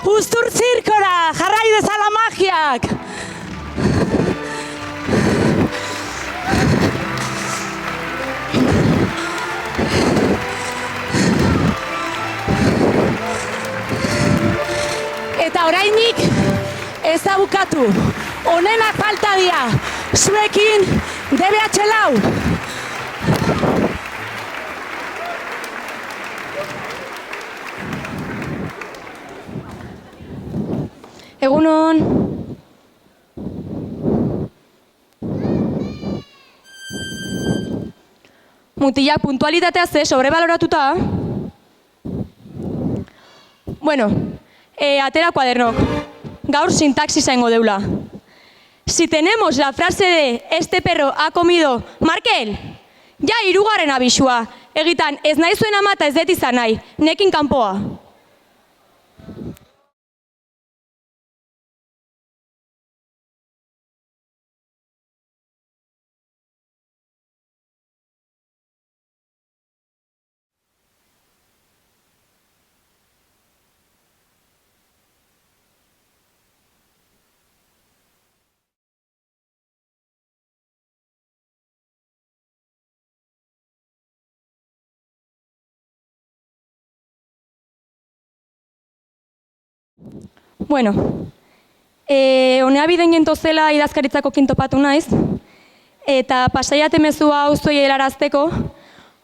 Uztur zirkora, jarrai dezala magiak! Eta orainik ez da bukatu. Honenak falta dira. Zuekin DBH lau. Egunon. Mutilak puntualitatea ze sobrebaloratuta. Bueno, atera kuadernok. Gaur sintaxi izango deula. Si tenemos la frase de este perro ha comido Markel, ja hirugarren abisua. Egitan ez nahi zuen ama eta ez dut izan nahi. Nekin kanpoa. Bueno, honea biden gentozela idazkaritzako kintopatu naiz, eta pasaiate mezua hau zuei helarazteko,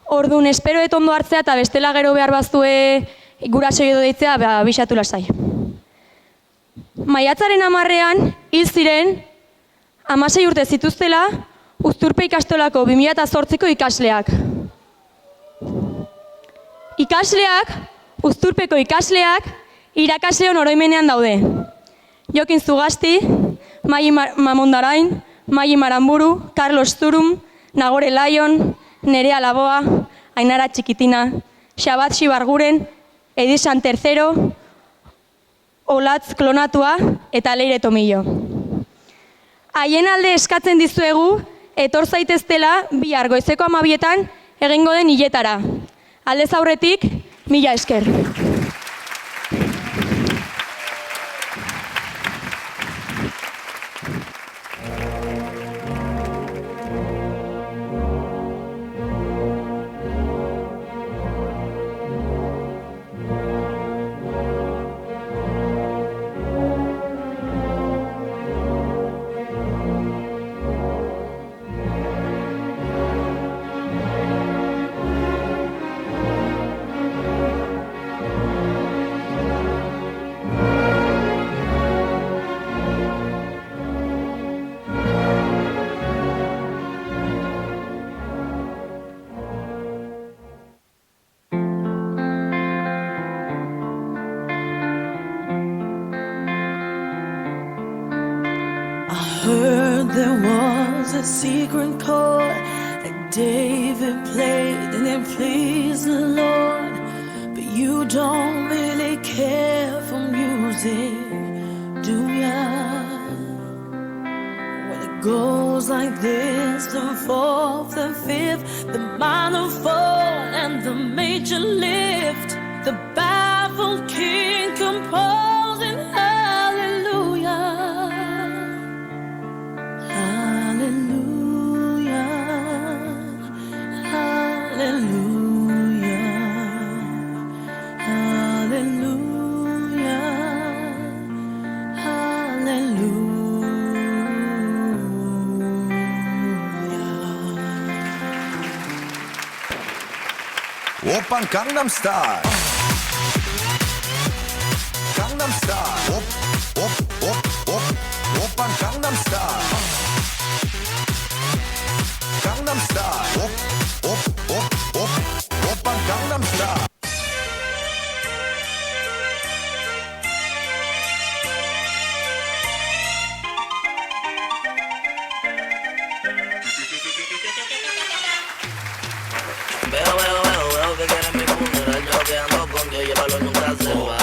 orduan espero ondo hartzea eta bestela gero behar bazue guraso edo deitzea bisatu lasai. Maiatzaren 10ean hil ziren 16 urte zituztela Uzturpe ikastolako 2008ko ikasleak. Uzturpeko ikasleak, irakasleon oroimenean daude. Jokin Zugasti, Mai Mamondarain, Mai Maramburu, Carlos Zurum, Nagore Laion, Nerea Laboa, Ainara Txikitina, Xabat Xibarguren, Edizan III, Olatz Klonatua eta Leire Tomillo. Haien alde eskatzen dizuegu, etor zaiteztela bihar goizeko 12etan egingo den hiletara. Aldez aurretik, mila esker. Heard there was a secret chord that David played and it pleased the Lord. But you don't really care for music, do ya? Well, it goes like this: the fourth, the fifth, the minor fall, and the major lift. The baffled king composing hallelujah. Oppan Gangnam Style. Gangnam Style. Oppan Gangnam Style. Gangnam Style. Oppan Gangnam Style. Veo que quieren mi funeral, yo que ando con Dios, llévalo nunca se va.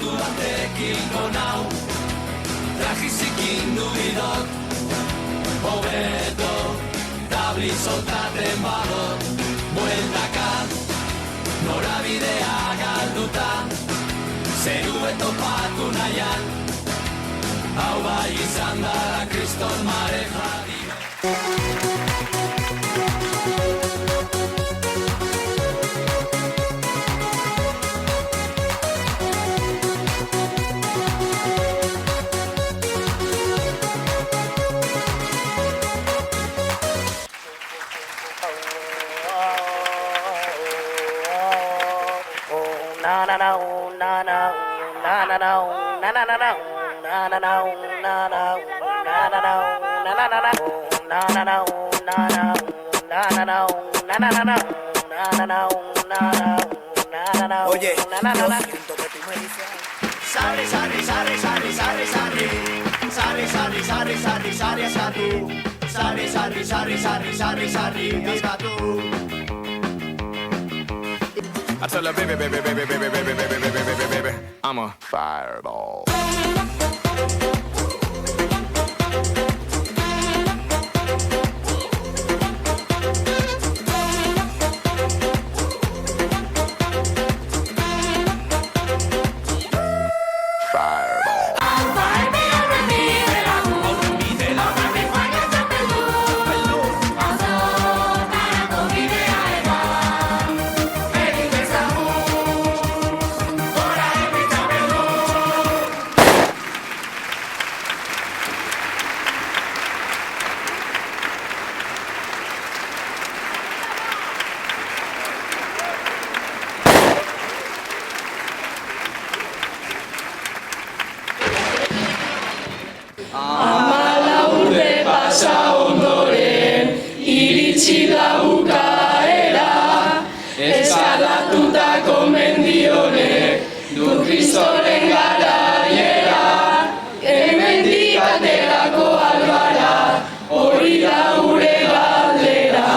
kantu batekin gonau, trajizikin du idot, hobeto, tablizotaten badot, bueltaka, norabidea galduta, zerue topatu nahian, hau bai izan da kriston mareja dira. Oye, yo siento que tú me dices Sari, sari, sari, sari, sari, sari. Sari, sari, sari, sari, sari, sari. Sari, sari, sari, sari, sari, sari, eskatu. I tell her, baby, baby, baby, baby, baby, baby, baby, baby, baby, I'm a fireball. Iritsi da bukaera, eskalatutako mendionek du Kristoren garaiera. Hemendik aterako albara, hori da gure galdera.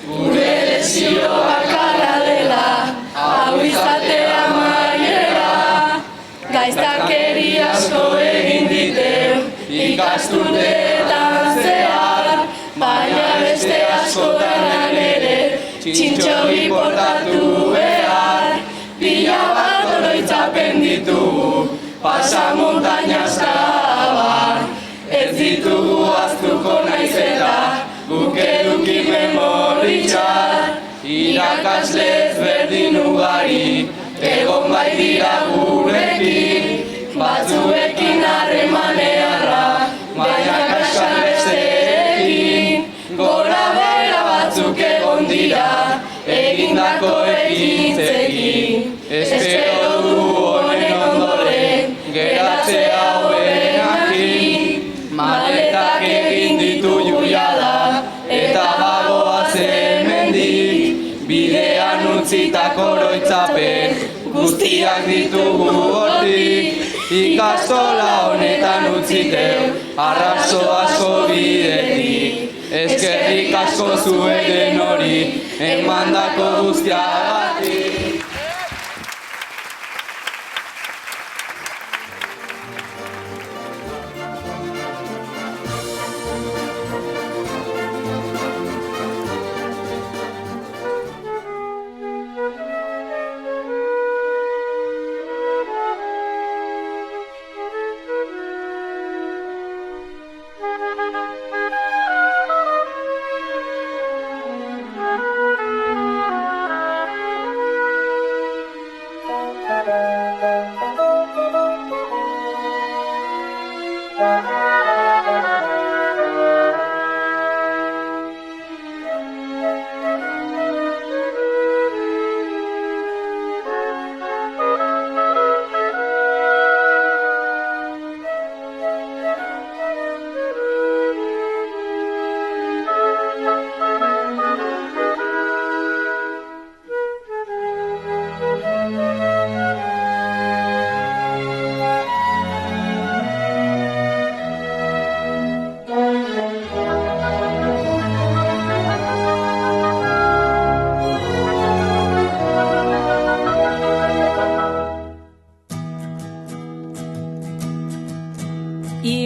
Gure desio bakarra dela, hau izatea amaiera. Gaiztakeri asko egin diteu, ikasturteetan zehar, baina beste askotan ere, txintxogi portatu behar. Pila bat oroitzapen ditugu, pasamontañas abar. Ez ditugu aztuko naiz eta, guk eduki memoritxar. Irakasle ezberdin ugari, egon bai dira gurekin. Batzuekin harremanearra, baina kaskar besteekin. Gora bera batzuk egon dira, egindako ekintzekin. Espero du honen ondoren, geratzea hobenakin. Maletak egin ditu juliada, eta bagoaz hemendik. Bidean utzitako oroitzapen, guztiak ditugu hortik. Ikastola honetan utziteu, arrazo asko bidetik. Eskerrik asko zueden hori, emandako guztiagatik.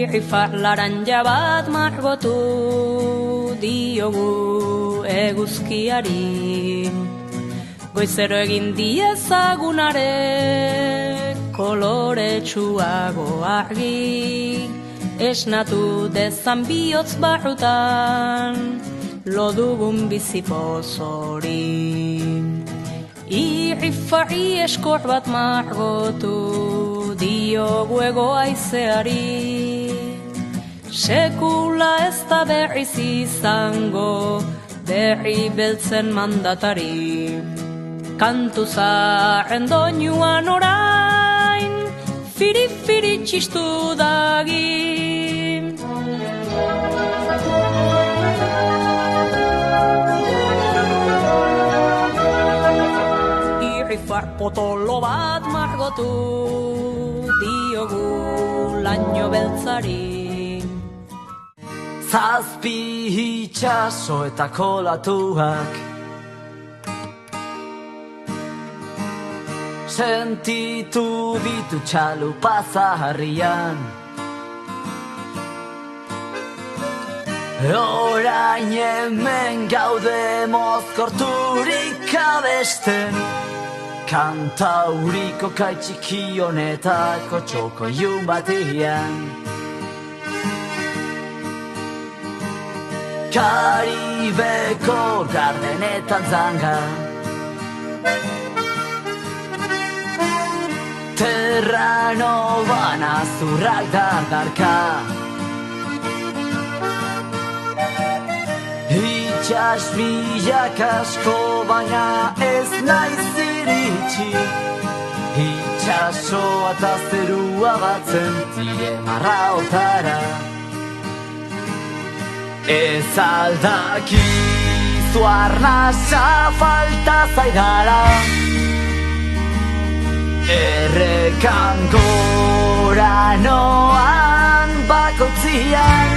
Irrifar laranja bat margotu diogu eguzkiari. Goizero egin diezagunare koloretsuago argi. Esnatu dezan bihotz barrutan lo dugun bizipoz hori. Irrifari eskor bat margotu diogu ego aizeari. Sekula ez da berriz izango berri beltzen mandatari. Kantu zaharren doinuan orain firi-firi txistu dagi. Irrifar potolo bat margotu diogu laino beltzari. Zazpi itxaso eta kolatuak sentitu ditu txalupa zaharrian. Orain hemen gaude mozkorturik abesten, kantauriko kaitxiki honetako txoko ilun batian. Karibeko gardenetan zanga, terrano bana zurrak dardarka. Itxas bilak asko baina ez naiz iritsi. Itxasoa eta zerua batzen dire marraotara. Ez aldakizu arnasa falta zaidala. Errekan gora noan bakoitzian,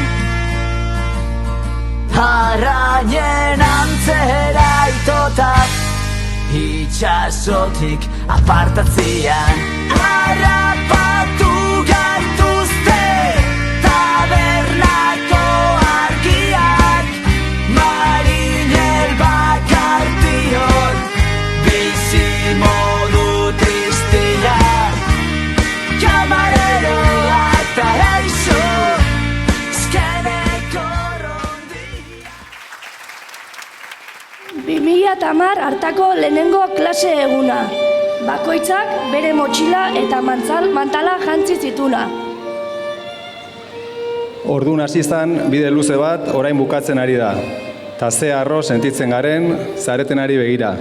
arrainen antzera itotak itxasotik apartatzian. Harrapatu gaituzte tabernako argiak, marinel bakartion bizi modu tristia. Kamareroak paraíso eskeneko rondi. 2010 hartako lehenengo klase eguna. Bakoitzak bere motxila eta mantala jantzi zituna. Orduan hasi zen bide luze bat orain bukatzen ari da. Ta ze harro sentitzen garen zaretenari begira.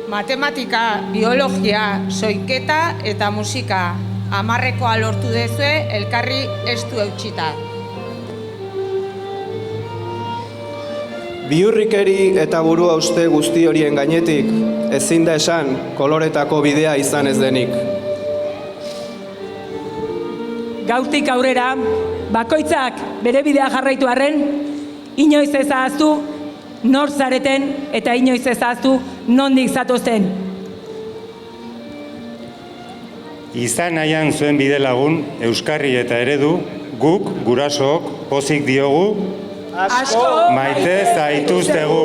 Matematika, biologia, soiketa eta musika. 10koa lortu dezue elkarri estu eutxita. Bihurrikeri eta burua uste guzti horien gainetik, ezin da esan koloretako bidea izan ez denik. Gaurtik aurrera, bakoitzak bere bidea jarraitu arren, inoiz ez ahaztu nor zareten eta inoiz ez ahaztu nondik zatozten. Izan nahian zuen bide lagun, euskarri eta eredu, guk, gurasook, pozik diogu, maite zaituztegu.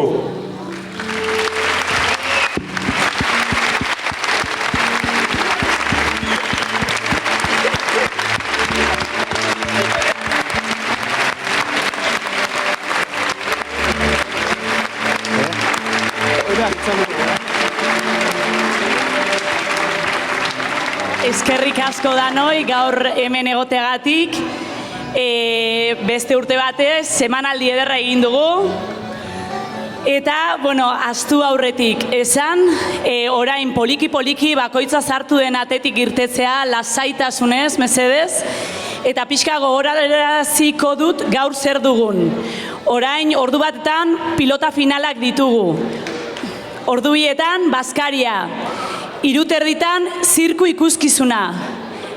Eskerrik asko danoi gaur hemen egotegatik. Beste urte batez, semanaldi ederra egin dugu. Eta, astu aurretik esan, orain poliki-poliki bakoitza sartu den atetik irtetzea lasaitasunez, mesedez. Eta pixka gogoraraziko dut gaur zer dugun. Orain ordu batetan pilota finalak ditugu. Ordu bietan bazkaria. 3:00 zirku ikuskizuna.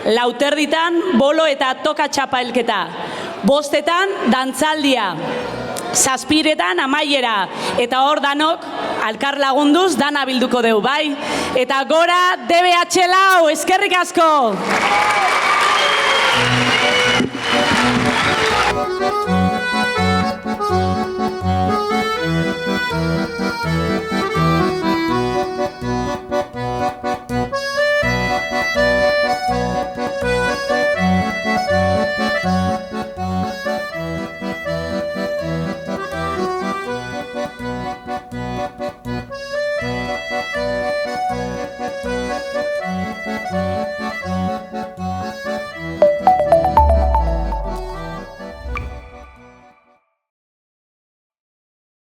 4:00 bolo eta toka txapelketa. 5:00 dantzaldia. 7:00 amaiera. Eta hor danok, alkar lagunduz, dana bilduko deu, bai? Eta gora DBH lau, eskerrik asko! Thank you.